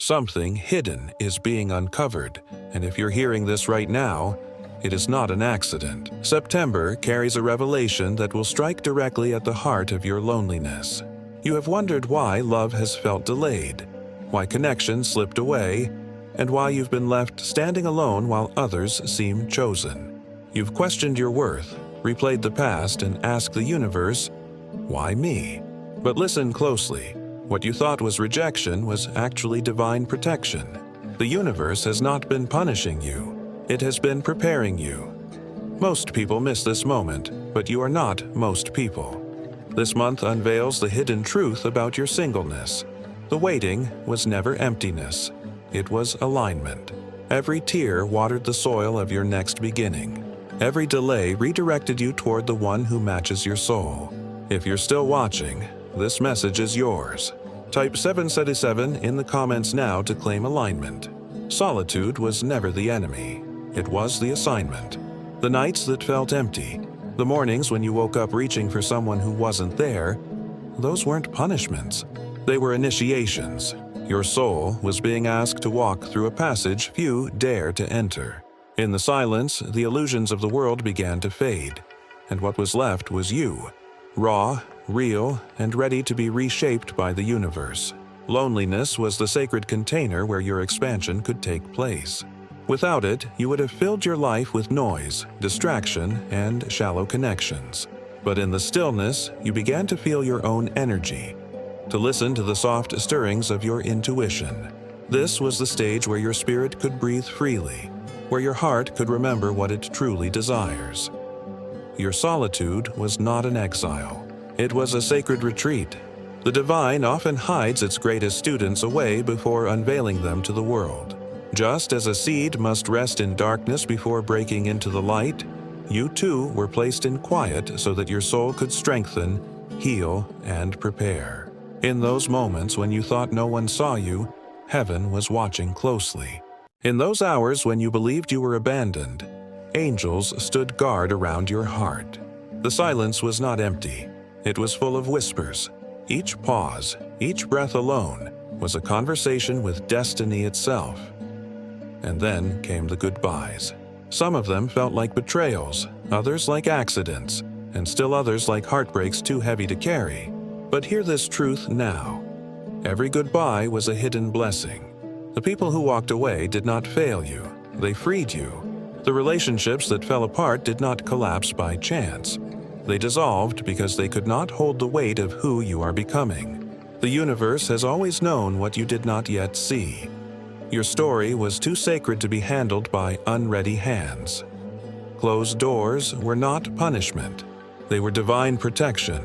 Something hidden is being uncovered, and if you're hearing this right now, it is not an accident. September carries a revelation that will strike directly at the heart of your loneliness. You have wondered why love has felt delayed, why connection slipped away, and why you've been left standing alone while others seem chosen. You've questioned your worth, replayed the past, and asked the universe, why me? But listen closely. What you thought was rejection was actually divine protection. The universe has not been punishing you. It has been preparing you. Most people miss this moment, but you are not most people. This month unveils the hidden truth about your singleness. The waiting was never emptiness. It was alignment. Every tear watered the soil of your next beginning. Every delay redirected you toward the one who matches your soul. If you're still watching, this message is yours. Type 777 in the comments now to claim alignment. Solitude was never the enemy. It was the assignment. The nights that felt empty, the mornings when you woke up reaching for someone who wasn't there, those weren't punishments. They were initiations. Your soul was being asked to walk through a passage few dare to enter. In the silence, the illusions of the world began to fade, and what was left was you, raw, real, and ready to be reshaped by the universe. Loneliness was the sacred container where your expansion could take place. Without it, you would have filled your life with noise, distraction, and shallow connections. But in the stillness, you began to feel your own energy, to listen to the soft stirrings of your intuition. This was the stage where your spirit could breathe freely, where your heart could remember what it truly desires. Your solitude was not an exile. It was a sacred retreat. The divine often hides its greatest students away before unveiling them to the world. Just as a seed must rest in darkness before breaking into the light, you too were placed in quiet so that your soul could strengthen, heal, and prepare. In those moments when you thought no one saw you, heaven was watching closely. In those hours when you believed you were abandoned, angels stood guard around your heart. The silence was not empty. It was full of whispers. Each pause, each breath alone, was a conversation with destiny itself. And then came the goodbyes. Some of them felt like betrayals, others like accidents, and still others like heartbreaks too heavy to carry. But hear this truth now. Every goodbye was a hidden blessing. The people who walked away did not fail you. They freed you. The relationships that fell apart did not collapse by chance. They dissolved because they could not hold the weight of who you are becoming. The universe has always known what you did not yet see. Your story was too sacred to be handled by unready hands. Closed doors were not punishment. They were divine protection.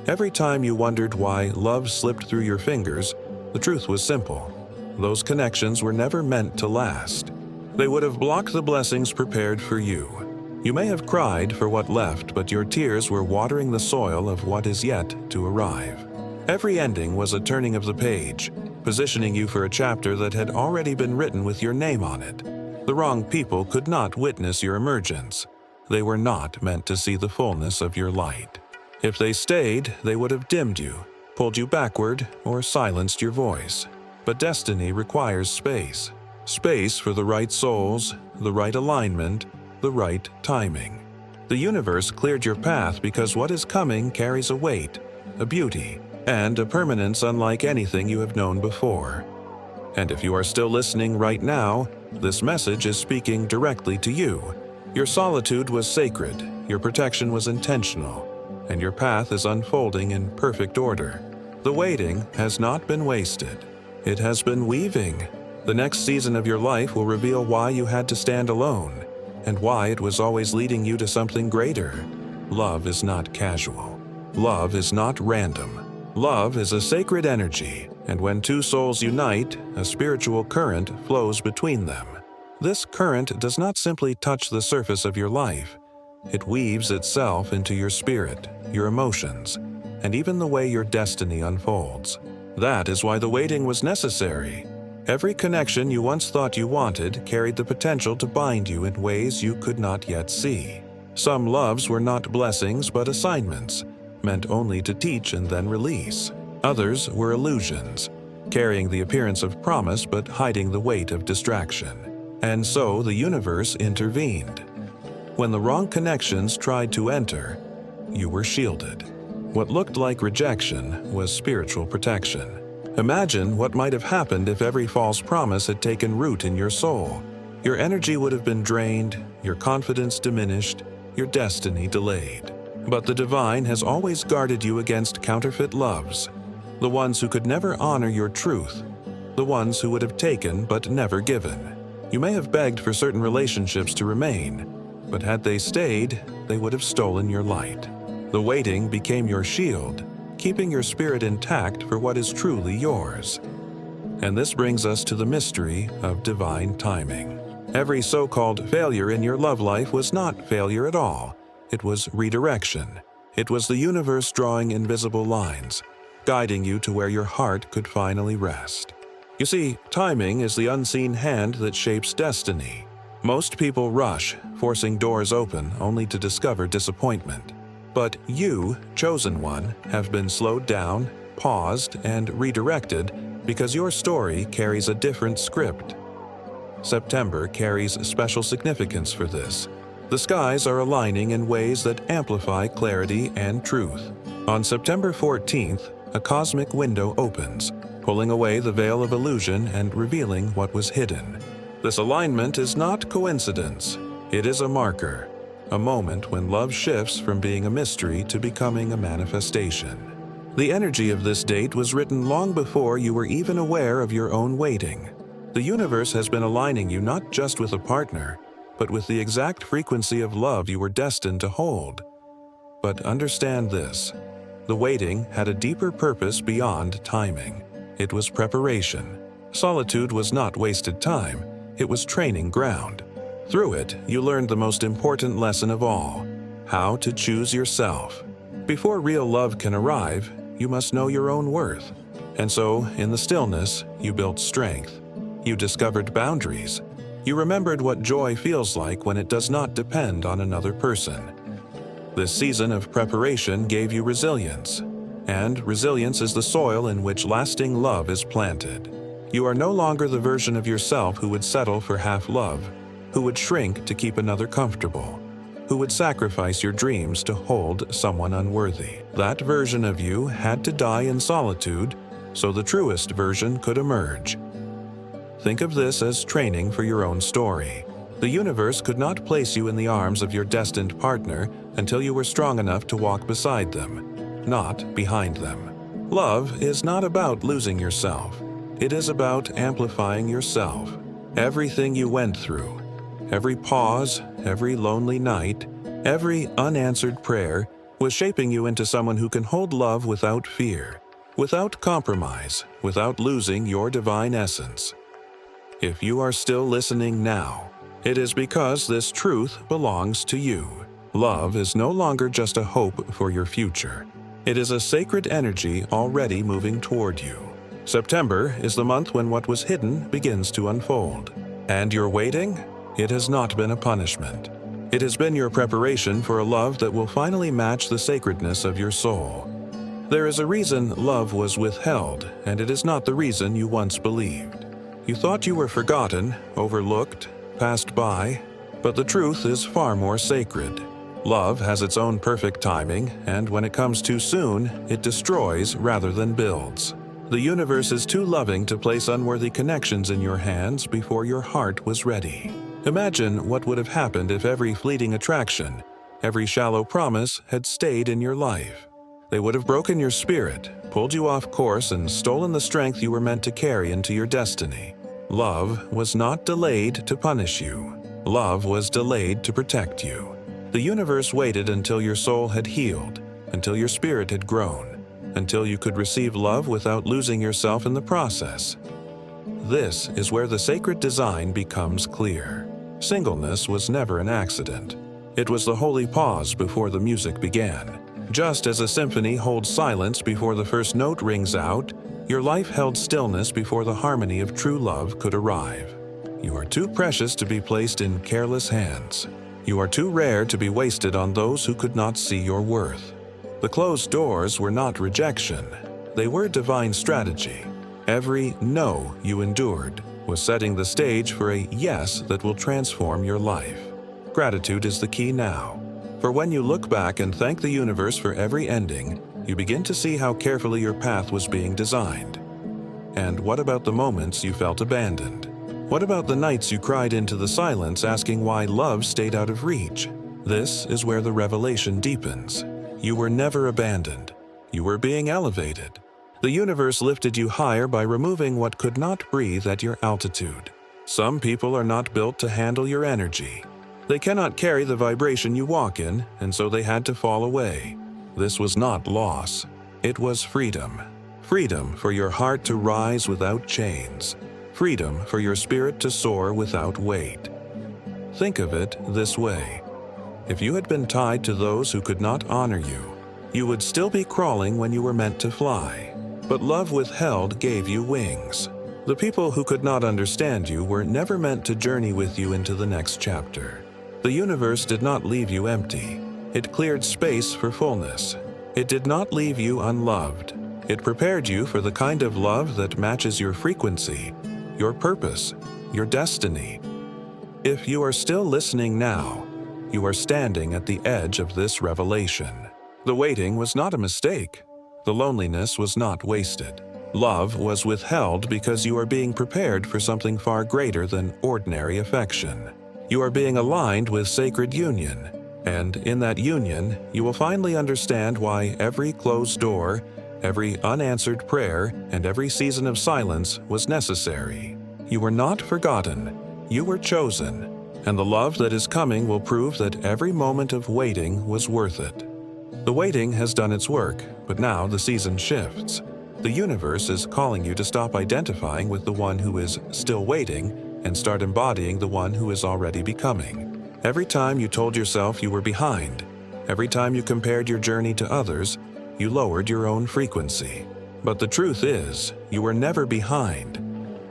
Every time you wondered why love slipped through your fingers, the truth was simple. Those connections were never meant to last. They would have blocked the blessings prepared for you. You may have cried for what left, but your tears were watering the soil of what is yet to arrive. Every ending was a turning of the page, positioning you for a chapter that had already been written with your name on it. The wrong people could not witness your emergence. They were not meant to see the fullness of your light. If they stayed, they would have dimmed you, pulled you backward, or silenced your voice. But destiny requires space. Space for the right souls, the right alignment, the right timing. The universe cleared your path because what is coming carries a weight, a beauty, and a permanence unlike anything you have known before. And if you are still listening right now, this message is speaking directly to you. Your solitude was sacred, your protection was intentional, and your path is unfolding in perfect order. The waiting has not been wasted. It has been weaving. The next season of your life will reveal why you had to stand alone, and why it was always leading you to something greater. Love is not casual. Love is not random. Love is a sacred energy, and when two souls unite, a spiritual current flows between them. This current does not simply touch the surface of your life. It weaves itself into your spirit, your emotions, and even the way your destiny unfolds. That is why the waiting was necessary. Every connection you once thought you wanted carried the potential to bind you in ways you could not yet see. Some loves were not blessings but assignments, meant only to teach and then release. Others were illusions, carrying the appearance of promise but hiding the weight of distraction. And so the universe intervened. When the wrong connections tried to enter, you were shielded. What looked like rejection was spiritual protection. Imagine what might have happened if every false promise had taken root in your soul. Your energy would have been drained, your confidence diminished, your destiny delayed. But the divine has always guarded you against counterfeit loves, the ones who could never honor your truth, the ones who would have taken but never given. You may have begged for certain relationships to remain, but had they stayed, they would have stolen your light. The waiting became your shield, keeping your spirit intact for what is truly yours. And this brings us to the mystery of divine timing. Every so-called failure in your love life was not failure at all. It was redirection. It was the universe drawing invisible lines, guiding you to where your heart could finally rest. You see, timing is the unseen hand that shapes destiny. Most people rush, forcing doors open only to discover disappointment. But you, chosen one, have been slowed down, paused, and redirected because your story carries a different script. September carries special significance for this. The skies are aligning in ways that amplify clarity and truth. On September 14th, a cosmic window opens, pulling away the veil of illusion and revealing what was hidden. This alignment is not coincidence. It is a marker, a moment when love shifts from being a mystery to becoming a manifestation. The energy of this date was written long before you were even aware of your own waiting. The universe has been aligning you not just with a partner, but with the exact frequency of love you were destined to hold. But understand this: the waiting had a deeper purpose beyond timing. It was preparation. Solitude was not wasted time, it was training ground. Through it, you learned the most important lesson of all: how to choose yourself. Before real love can arrive, you must know your own worth. And so, in the stillness, you built strength. You discovered boundaries. You remembered what joy feels like when it does not depend on another person. This season of preparation gave you resilience, and resilience is the soil in which lasting love is planted. You are no longer the version of yourself who would settle for half love, who would shrink to keep another comfortable, who would sacrifice your dreams to hold someone unworthy. That version of you had to die in solitude so the truest version could emerge. Think of this as training for your own story. The universe could not place you in the arms of your destined partner until you were strong enough to walk beside them, not behind them. Love is not about losing yourself. It is about amplifying yourself. Everything you went through, every pause, every lonely night, every unanswered prayer was shaping you into someone who can hold love without fear, without compromise, without losing your divine essence. If you are still listening now, it is because this truth belongs to you. Love is no longer just a hope for your future. It is a sacred energy already moving toward you. September is the month when what was hidden begins to unfold. And your waiting? It has not been a punishment. It has been your preparation for a love that will finally match the sacredness of your soul. There is a reason love was withheld, and it is not the reason you once believed. You thought you were forgotten, overlooked, passed by, but the truth is far more sacred. Love has its own perfect timing, and when it comes too soon, it destroys rather than builds. The universe is too loving to place unworthy connections in your hands before your heart was ready. Imagine what would have happened if every fleeting attraction, every shallow promise had stayed in your life. They would have broken your spirit, pulled you off course, and stolen the strength you were meant to carry into your destiny. Love was not delayed to punish you. Love was delayed to protect you. The universe waited until your soul had healed, until your spirit had grown, until you could receive love without losing yourself in the process. This is where the sacred design becomes clear. Singleness was never an accident. It was the holy pause before the music began. Just as a symphony holds silence before the first note rings out, your life held stillness before the harmony of true love could arrive. You are too precious to be placed in careless hands. You are too rare to be wasted on those who could not see your worth. The closed doors were not rejection. They were divine strategy. Every no you endured was setting the stage for a yes that will transform your life. Gratitude is the key now. For when you look back and thank the universe for every ending, you begin to see how carefully your path was being designed. And what about the moments you felt abandoned? What about the nights you cried into the silence asking why love stayed out of reach? This is where the revelation deepens. You were never abandoned. You were being elevated. The universe lifted you higher by removing what could not breathe at your altitude. Some people are not built to handle your energy. They cannot carry the vibration you walk in, and so they had to fall away. This was not loss. It was freedom. Freedom for your heart to rise without chains. Freedom for your spirit to soar without weight. Think of it this way. If you had been tied to those who could not honor you, you would still be crawling when you were meant to fly. But love withheld gave you wings. The people who could not understand you were never meant to journey with you into the next chapter. The universe did not leave you empty. It cleared space for fullness. It did not leave you unloved. It prepared you for the kind of love that matches your frequency, your purpose, your destiny. If you are still listening now, you are standing at the edge of this revelation. The waiting was not a mistake. The loneliness was not wasted. Love was withheld because you are being prepared for something far greater than ordinary affection. You are being aligned with sacred union, and in that union, you will finally understand why every closed door, every unanswered prayer, and every season of silence was necessary. You were not forgotten. You were chosen, and the love that is coming will prove that every moment of waiting was worth it. The waiting has done its work, but now the season shifts. The universe is calling you to stop identifying with the one who is still waiting and start embodying the one who is already becoming. Every time you told yourself you were behind, every time you compared your journey to others, you lowered your own frequency. But the truth is, you were never behind.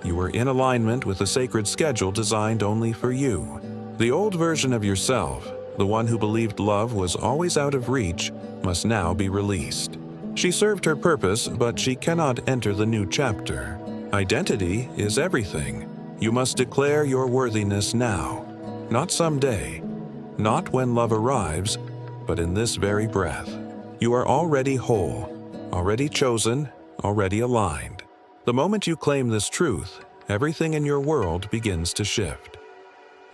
You were in alignment with a sacred schedule designed only for you. The old version of yourself, the one who believed love was always out of reach, must now be released. She served her purpose, but she cannot enter the new chapter. Identity is everything. You must declare your worthiness now, not someday, not when love arrives, but in this very breath. You are already whole, already chosen, already aligned. The moment you claim this truth, everything in your world begins to shift.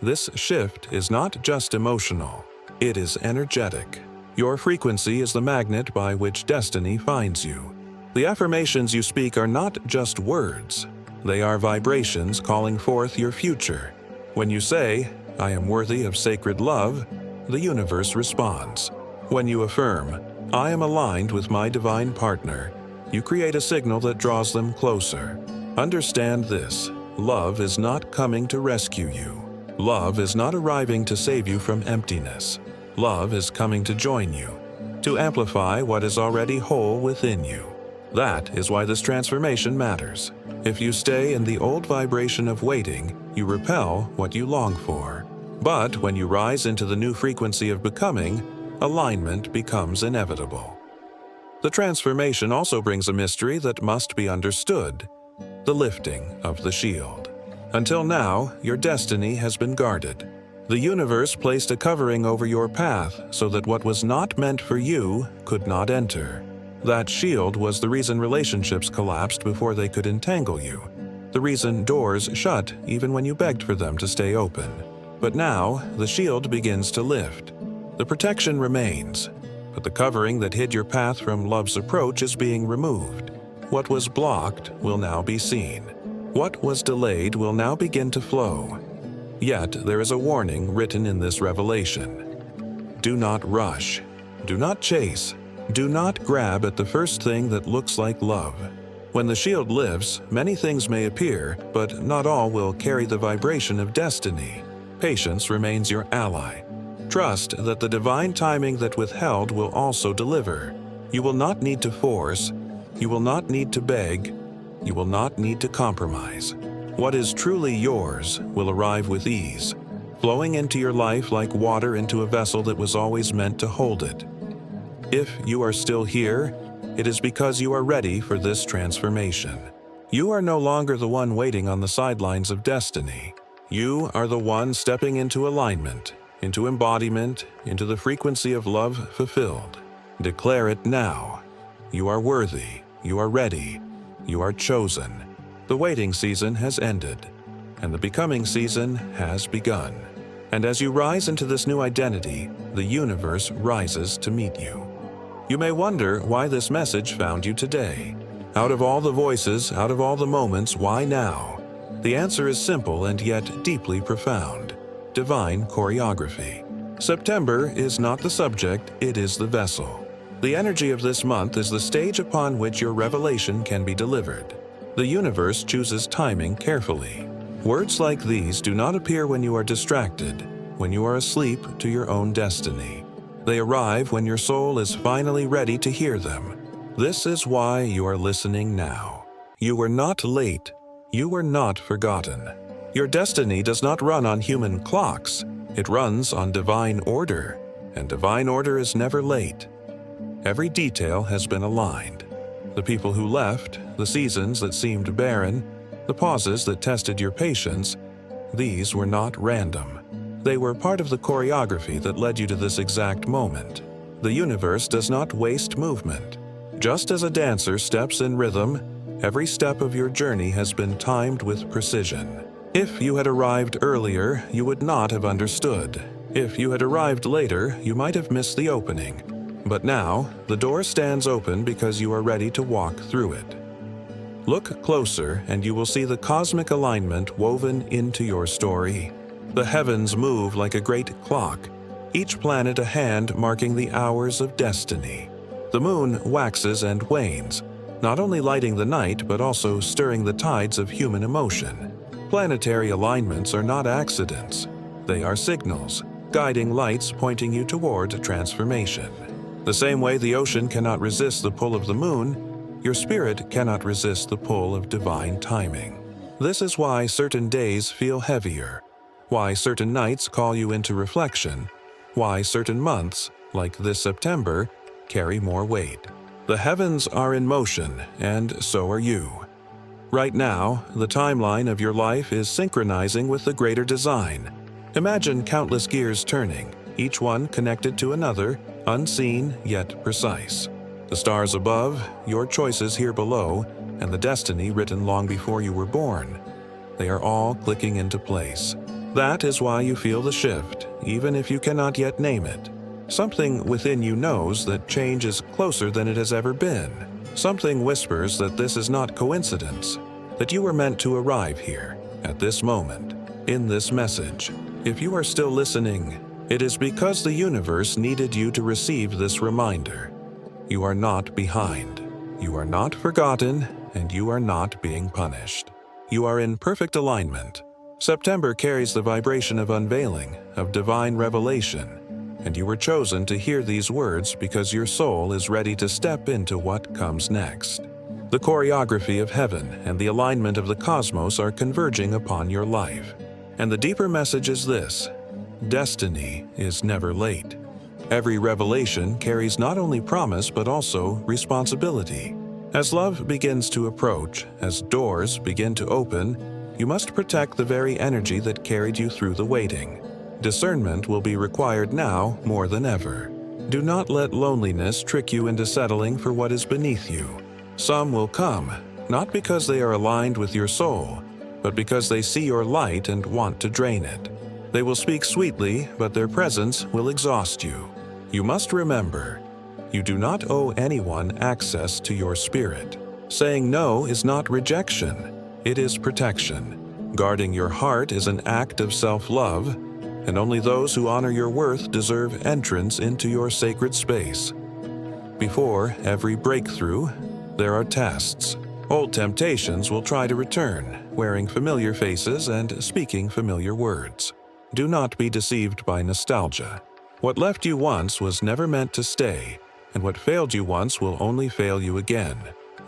This shift is not just emotional, it is energetic. Your frequency is the magnet by which destiny finds you. The affirmations you speak are not just words, they are vibrations calling forth your future. When you say, "I am worthy of sacred love," the universe responds. When you affirm, "I am aligned with my divine partner," you create a signal that draws them closer. Understand this: love is not coming to rescue you. Love is not arriving to save you from emptiness. Love is coming to join you, to amplify what is already whole within you. That is why this transformation matters. If you stay in the old vibration of waiting, you repel what you long for. But when you rise into the new frequency of becoming, alignment becomes inevitable. The transformation also brings a mystery that must be understood: the lifting of the shield. Until now, your destiny has been guarded. The universe placed a covering over your path so that what was not meant for you could not enter. That shield was the reason relationships collapsed before they could entangle you, the reason doors shut even when you begged for them to stay open. But now, the shield begins to lift. The protection remains, but the covering that hid your path from love's approach is being removed. What was blocked will now be seen. What was delayed will now begin to flow. Yet there is a warning written in this revelation. Do not rush. Do not chase. Do not grab at the first thing that looks like love. When the shield lifts, many things may appear, but not all will carry the vibration of destiny. Patience remains your ally. Trust that the divine timing that withheld will also deliver. You will not need to force. You will not need to beg. You will not need to compromise. What is truly yours will arrive with ease, flowing into your life like water into a vessel that was always meant to hold it. If you are still here, it is because you are ready for this transformation. You are no longer the one waiting on the sidelines of destiny. You are the one stepping into alignment, into embodiment, into the frequency of love fulfilled. Declare it now. You are worthy. You are ready. You are chosen. The waiting season has ended, and the becoming season has begun. And as you rise into this new identity, the universe rises to meet you. You may wonder why this message found you today. Out of all the voices, out of all the moments, why now? The answer is simple and yet deeply profound. Divine choreography. September is not the subject, it is the vessel. The energy of this month is the stage upon which your revelation can be delivered. The universe chooses timing carefully. Words like these do not appear when you are distracted, when you are asleep to your own destiny. They arrive when your soul is finally ready to hear them. This is why you are listening now. You were not late. You were not forgotten. Your destiny does not run on human clocks. It runs on divine order, and divine order is never late. Every detail has been aligned. The people who left, the seasons that seemed barren, the pauses that tested your patience, these were not random. They were part of the choreography that led you to this exact moment. The universe does not waste movement. Just as a dancer steps in rhythm, every step of your journey has been timed with precision. If you had arrived earlier, you would not have understood. If you had arrived later, you might have missed the opening. But now, the door stands open because you are ready to walk through it. Look closer and you will see the cosmic alignment woven into your story. The heavens move like a great clock, each planet a hand marking the hours of destiny. The moon waxes and wanes, not only lighting the night but also stirring the tides of human emotion. Planetary alignments are not accidents. They are signals, guiding lights pointing you toward transformation. The same way the ocean cannot resist the pull of the moon, your spirit cannot resist the pull of divine timing. This is why certain days feel heavier, why certain nights call you into reflection, why certain months, like this September, carry more weight. The heavens are in motion, and so are you. Right now, the timeline of your life is synchronizing with the greater design. Imagine countless gears turning, each one connected to another, unseen yet precise. The stars above, your choices here below, and the destiny written long before you were born. They are all clicking into place. That is why you feel the shift, even if you cannot yet name it. Something within you knows that change is closer than it has ever been. Something whispers that this is not coincidence, that you were meant to arrive here, at this moment, in this message. If you are still listening, it is because the universe needed you to receive this reminder. You are not behind. You are not forgotten, and you are not being punished. You are in perfect alignment. September carries the vibration of unveiling, of divine revelation, and you were chosen to hear these words because your soul is ready to step into what comes next. The choreography of heaven and the alignment of the cosmos are converging upon your life. And the deeper message is this: destiny is never late. Every revelation carries not only promise but also responsibility. As love begins to approach, as doors begin to open, you must protect the very energy that carried you through the waiting. Discernment will be required now more than ever. Do not let loneliness trick you into settling for what is beneath you. Some will come, not because they are aligned with your soul, but because they see your light and want to drain it. They will speak sweetly, but their presence will exhaust you. You must remember, you do not owe anyone access to your spirit. Saying no is not rejection, it is protection. Guarding your heart is an act of self-love, and only those who honor your worth deserve entrance into your sacred space. Before every breakthrough, there are tests. Old temptations will try to return, wearing familiar faces and speaking familiar words. Do not be deceived by nostalgia. What left you once was never meant to stay, and what failed you once will only fail you again.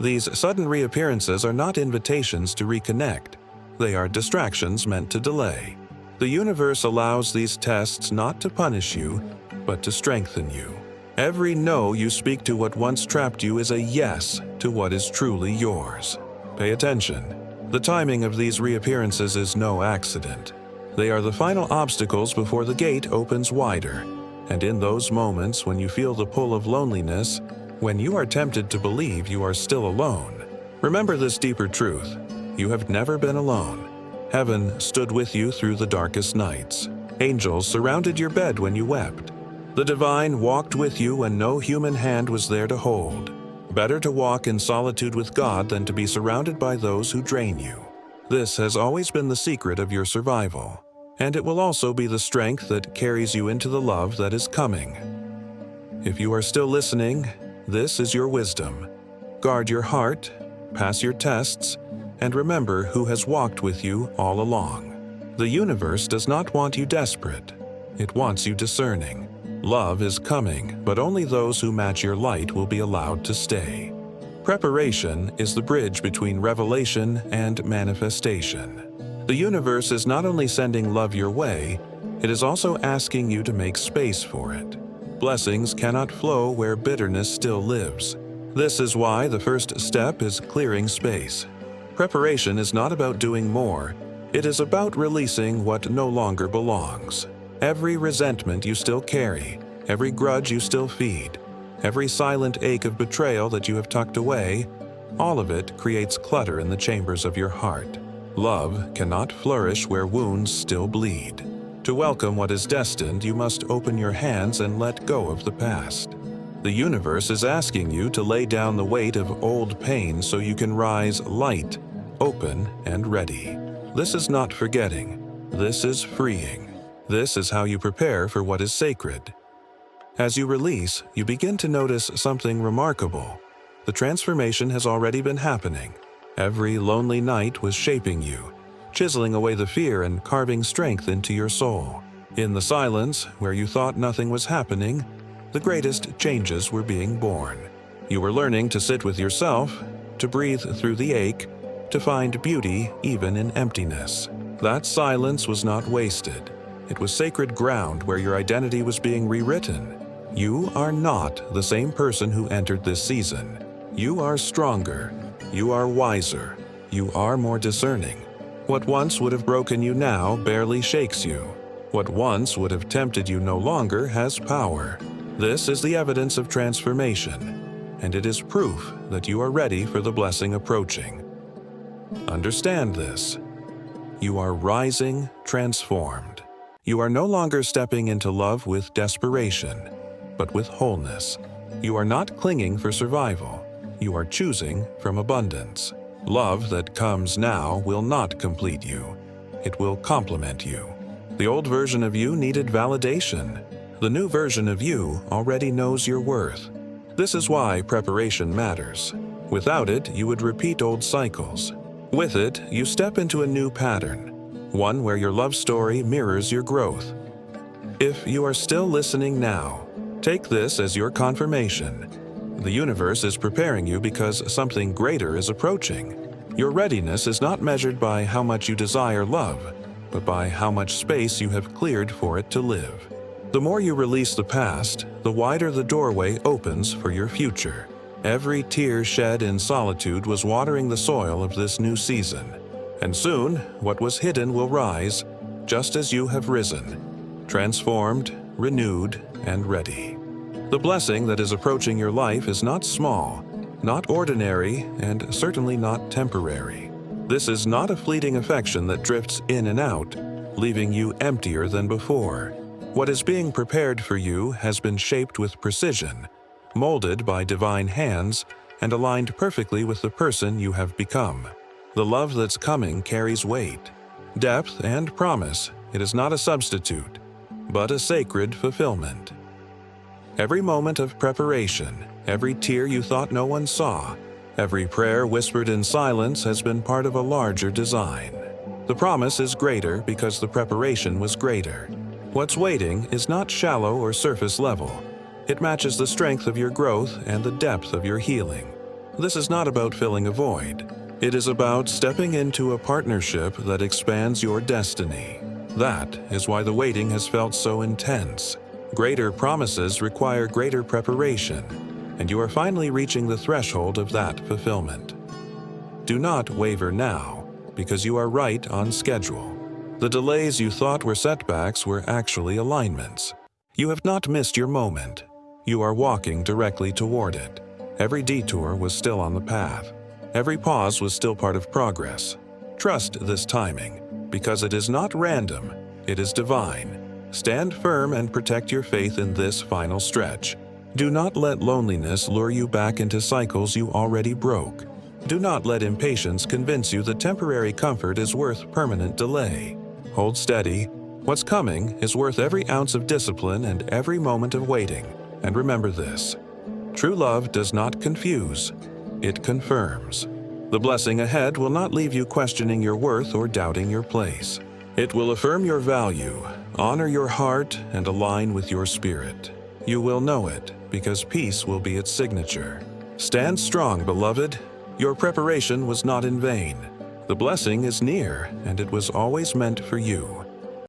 These sudden reappearances are not invitations to reconnect. They are distractions meant to delay. The universe allows these tests not to punish you, but to strengthen you. Every no you speak to what once trapped you is a yes to what is truly yours. Pay attention. The timing of these reappearances is no accident. They are the final obstacles before the gate opens wider. And in those moments when you feel the pull of loneliness, when you are tempted to believe you are still alone, remember this deeper truth. You have never been alone. Heaven stood with you through the darkest nights. Angels surrounded your bed when you wept. The divine walked with you when no human hand was there to hold. Better to walk in solitude with God than to be surrounded by those who drain you. This has always been the secret of your survival, and it will also be the strength that carries you into the love that is coming. If you are still listening, this is your wisdom. Guard your heart, pass your tests, and remember who has walked with you all along. The universe does not want you desperate. It wants you discerning. Love is coming, but only those who match your light will be allowed to stay. Preparation is the bridge between revelation and manifestation. The universe is not only sending love your way, it is also asking you to make space for it. Blessings cannot flow where bitterness still lives. This is why the first step is clearing space. Preparation is not about doing more, it is about releasing what no longer belongs. Every resentment you still carry, every grudge you still feed, every silent ache of betrayal that you have tucked away, all of it creates clutter in the chambers of your heart. Love cannot flourish where wounds still bleed. To welcome what is destined, you must open your hands and let go of the past. The universe is asking you to lay down the weight of old pain so you can rise light, open, and ready. This is not forgetting. This is freeing. This is how you prepare for what is sacred. As you release, you begin to notice something remarkable. The transformation has already been happening. Every lonely night was shaping you, chiseling away the fear and carving strength into your soul. In the silence, where you thought nothing was happening, the greatest changes were being born. You were learning to sit with yourself, to breathe through the ache, to find beauty even in emptiness. That silence was not wasted. It was sacred ground where your identity was being rewritten. You are not the same person who entered this season. You are stronger. You are wiser. You are more discerning. What once would have broken you now barely shakes you. What once would have tempted you no longer has power. This is the evidence of transformation, and it is proof that you are ready for the blessing approaching. Understand this. You are rising, transformed. You are no longer stepping into love with desperation, but with wholeness. You are not clinging for survival. You are choosing from abundance. Love that comes now will not complete you. It will complement you. The old version of you needed validation. The new version of you already knows your worth. This is why preparation matters. Without it, you would repeat old cycles. With it, you step into a new pattern. One where your love story mirrors your growth. If you are still listening now, take this as your confirmation. The universe is preparing you because something greater is approaching. Your readiness is not measured by how much you desire love, but by how much space you have cleared for it to live. The more you release the past, the wider the doorway opens for your future. Every tear shed in solitude was watering the soil of this new season. And soon, what was hidden will rise, just as you have risen, transformed, renewed, and ready. The blessing that is approaching your life is not small, not ordinary, and certainly not temporary. This is not a fleeting affection that drifts in and out, leaving you emptier than before. What is being prepared for you has been shaped with precision, molded by divine hands, and aligned perfectly with the person you have become. The love that's coming carries weight, depth, and promise. It is not a substitute, but a sacred fulfillment. Every moment of preparation, every tear you thought no one saw, every prayer whispered in silence has been part of a larger design. The promise is greater because the preparation was greater. What's waiting is not shallow or surface level. It matches the strength of your growth and the depth of your healing. This is not about filling a void. It is about stepping into a partnership that expands your destiny. That is why the waiting has felt so intense. Greater promises require greater preparation, and you are finally reaching the threshold of that fulfillment. Do not waver now, because you are right on schedule. The delays you thought were setbacks were actually alignments. You have not missed your moment. You are walking directly toward it. Every detour was still on the path. Every pause was still part of progress. Trust this timing, because it is not random, it is divine. Stand firm and protect your faith in this final stretch. Do not let loneliness lure you back into cycles you already broke. Do not let impatience convince you that temporary comfort is worth permanent delay. Hold steady. What's coming is worth every ounce of discipline and every moment of waiting. And remember this: true love does not confuse, it confirms. The blessing ahead will not leave you questioning your worth or doubting your place. It will affirm your value, honor your heart, and align with your spirit. You will know it, because peace will be its signature. Stand strong, beloved. Your preparation was not in vain. The blessing is near, and it was always meant for you.